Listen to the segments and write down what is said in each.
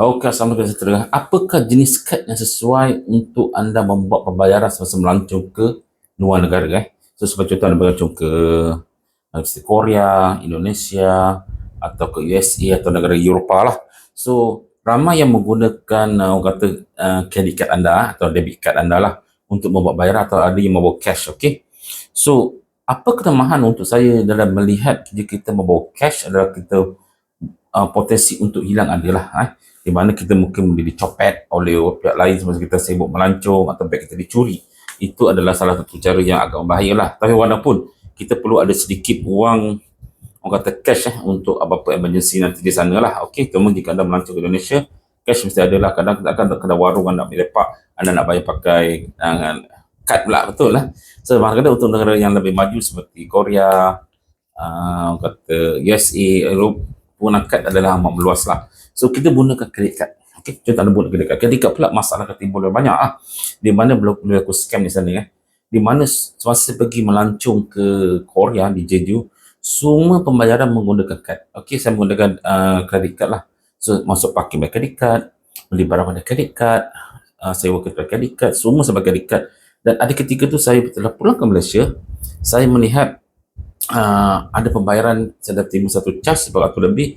Okey, Assalamualaikum sejahtera. Apakah jenis kad yang sesuai untuk anda membuat pembayaran semasa melancong ke luar negara? So, sebagai contoh anda melancong ke Korea, Indonesia, atau ke USA atau negara Eropah lah. So, ramai yang menggunakan orang kata credit card anda atau debit card anda lah untuk membuat bayaran atau ada yang membawa cash, okey? So, apa kelemahan untuk saya dalam melihat jika kita membawa cash adalah kita potensi untuk hilang adalah di mana kita mungkin boleh dicopet oleh pihak lain semasa kita sibuk melancong atau beg kita dicuri. Itu adalah salah satu cara yang agak berbahaya lah. Tapi walaupun kita perlu ada sedikit wang, orang kata cash untuk apa-apa emergency nanti di sana lah. Okey, cuma jika anda melancong ke Indonesia, cash mesti ada lah. Kadang kena warung anda nak lepak, anda nak bayar pakai kad pula, betul lah. So, kadang untuk negara yang lebih maju seperti Korea, kata USA, Eropah, penggunaan kad adalah amat meluas lah. So, kita gunakan kredit kad. Okay, contoh anda guna kredit kad. Kredit kad pula masalah ketimbul banyak di mana boleh aku scam di sana di mana semasa pergi melancong ke Korea di Jeju, semua pembayaran menggunakan kad. Okey, saya menggunakan kredit kad lah. So, masuk parking pakai kredit kad, beli barang pakai kredit kad, sewa kereta pakai kredit kad, semua saya pakai kredit kad. Dan ada ketika tu saya telah pulang ke Malaysia, saya melihat ada pembayaran, saya dah terima satu charge sebab aku lebih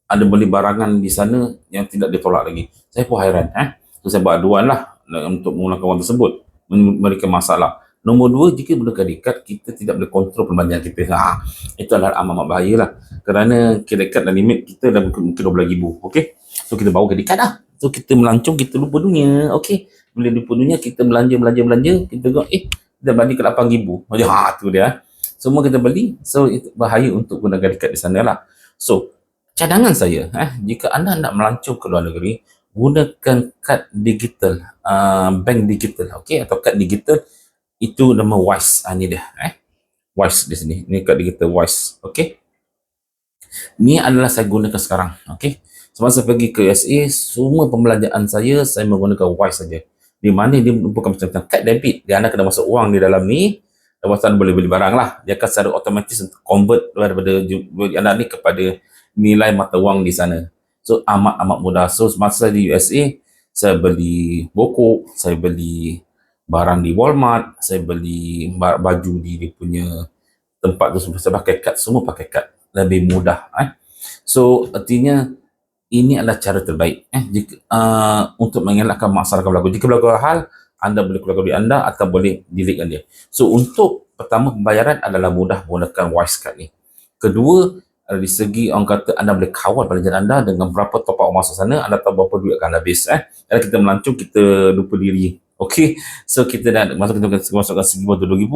ada beli barangan di sana yang tidak ditolak lagi. Saya pun hairan. So, saya buat aduan lah untuk mengulangkan wang tersebut, memberikan masalah. Nombor dua, jika guna kredit kad, kita tidak boleh kontrol perbelanjaan kita. Itu adalah amat bahaya lah. Kerana kredit kad dan limit kita dah mungkin RM12,000. Okay? So, kita bawa kredit kad lah. So, kita melancong, kita lupa dunia. Okay? Bila lupa dunia, kita belanja. Kita tengok, dah balik ke RM8,000. Tu dia. Semua kita beli. So, itu bahaya untuk guna kredit kad di sana lah. So, cadangan saya, jika anda nak melancong ke luar negeri, gunakan kad digital, bank digital, okey, atau kad digital. Itu nama Wise. Ni dia, Wise di sini. Ni kad digital Wise, okey. Ni adalah saya gunakan sekarang, okey. Semasa pergi ke USA, semua pembelanjaan saya menggunakan Wise saja. Di mana dia bukan macam kad debit, dia anda kena masuk wang di dalam ni, lepas tu anda boleh beli barang lah. Dia akan secara otomatis untuk convert daripada anda ni kepada nilai mata wang di sana. So, amat mudah. So, semasa di USA, saya beli bokok, saya beli barang di Walmart, saya beli baju di dia punya tempat tu, saya pakai kad, semua pakai kad. Lebih mudah. So, artinya ini adalah cara terbaik jika, untuk mengelakkan masalah berlaku. Jika berlaku hal, anda boleh keluarkan duit anda atau boleh deletekan dia. So, untuk pertama, pembayaran adalah mudah menggunakan Wise Card ni. Kedua, dari segi orang kata anda boleh kawal belanjaan anda dengan berapa top up masuk sana, anda tahu berapa duit akan habis. Kalau kita melancong, kita lupa diri. Okey, so kita dah masukkan RM1,000 atau RM2,000,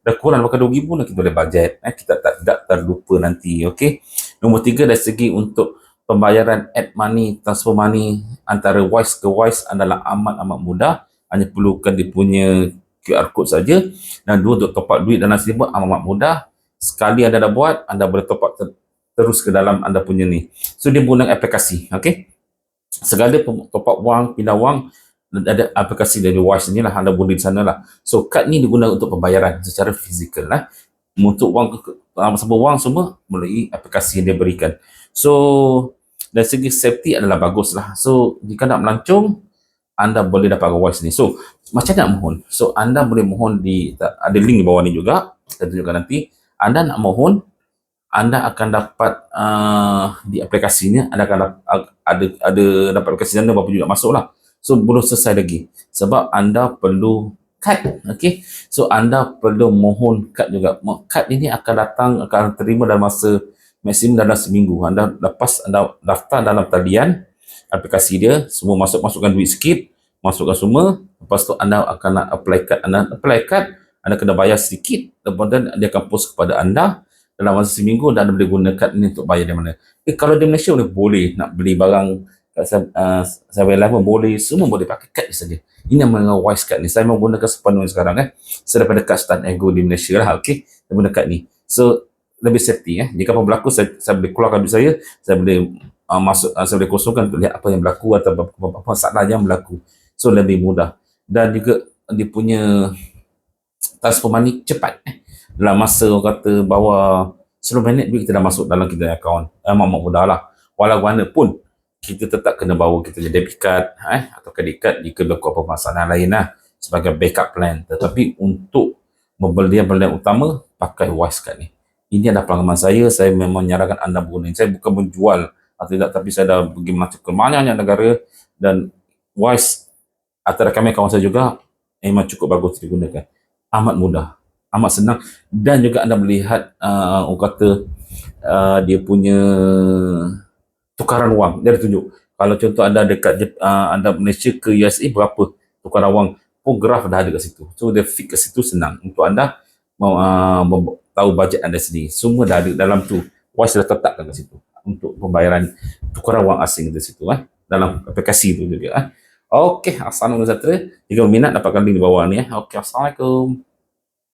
dah kurang pakai RM2,000 dah, kita boleh budget. Kita tak terlupa nanti. Okey. Nombor tiga, dari segi untuk pembayaran add money, transfer money antara Wise ke Wise adalah amat mudah. Hanya perlukan dia punya QR code saja. Dan dua, untuk top up duit dan nasi lemak amat mudah. Sekali anda dah buat, anda boleh top up terus ke dalam anda punya ni. So, dia menggunakan aplikasi. Okey. Segala top up wang, pindah wang, ada aplikasi dari Wise ni lah, anda boleh di sana lah. So, kad ni digunakan untuk pembayaran secara fizikal lah. Untuk wang, wang semua melalui aplikasi yang dia berikan. So, dari segi safety adalah bagus lah. So, jika nak melancong, anda boleh dapat Wise ni. So, macam nak mohon? So, anda boleh mohon ada link di bawah ni juga, saya tunjukkan nanti. Anda nak mohon, anda akan dapat di aplikasinya, anda akan ada dapat aplikasi anda berapa juga masuk lah. So, belum selesai lagi sebab anda perlu kad. Okey, so anda perlu mohon kad juga. Kad ini akan terima dalam masa maksimum dalam seminggu. Anda daftar dalam talian aplikasi dia, semua masukkan duit sikit, masukkan semua, lepas tu anda akan nak apply kad, anda kena bayar sedikit, kemudian dia akan post kepada anda dalam masa seminggu, dan anda boleh guna kad ni untuk bayar di mana. Kalau di Malaysia boleh nak beli barang kat 7-Eleven boleh, semua boleh pakai kad saja. Ini yang mengenai Wise Card ni. Saya menggunakan sepenuhnya sekarang saya daripada kad Stan Ego di Malaysia lah. Okey, saya guna kad ni. So, lebih safety jika apa berlaku, saya boleh keluarkan duit saya boleh saya boleh kosongkan untuk lihat apa yang berlaku atau apa masalah yang berlaku. So, lebih mudah. Dan juga dia punya transfer money cepat. Dalam masa orang kata bawa 10 minit, duit kita dah masuk dalam kita account. Amat mudah lah. Walaupun kita tetap kena bawa kita punya debit card atau credit card jika berlaku apa masalah lain lah, sebagai backup plan. Tetapi untuk pembelian utama, pakai Wise card ni. Ini adalah pengalaman saya memang menyarankan anda menggunakan. Saya bukan menjual atau tidak, tapi saya dah pergi melacak ke banyak negara, dan Wise antara kami kawan saya juga memang cukup bagus digunakan. Amat mudah, amat senang, dan juga anda melihat orang kata dia punya tukaran wang. Dia ada tunjuk. Kalau contoh anda dekat anda Malaysia ke USA, berapa tukaran wang, pun graf dah ada kat situ. So dia fix kat situ, senang untuk anda tahu bajet anda sendiri. Semua dah ada dalam tu. Wise dah tetapkan kat situ untuk pembayaran tukaran wang asing di situ dalam aplikasi tu juga. Okey, assalamualaikum. 30 minit dapatkan link di bawah ni. Okey, assalamualaikum.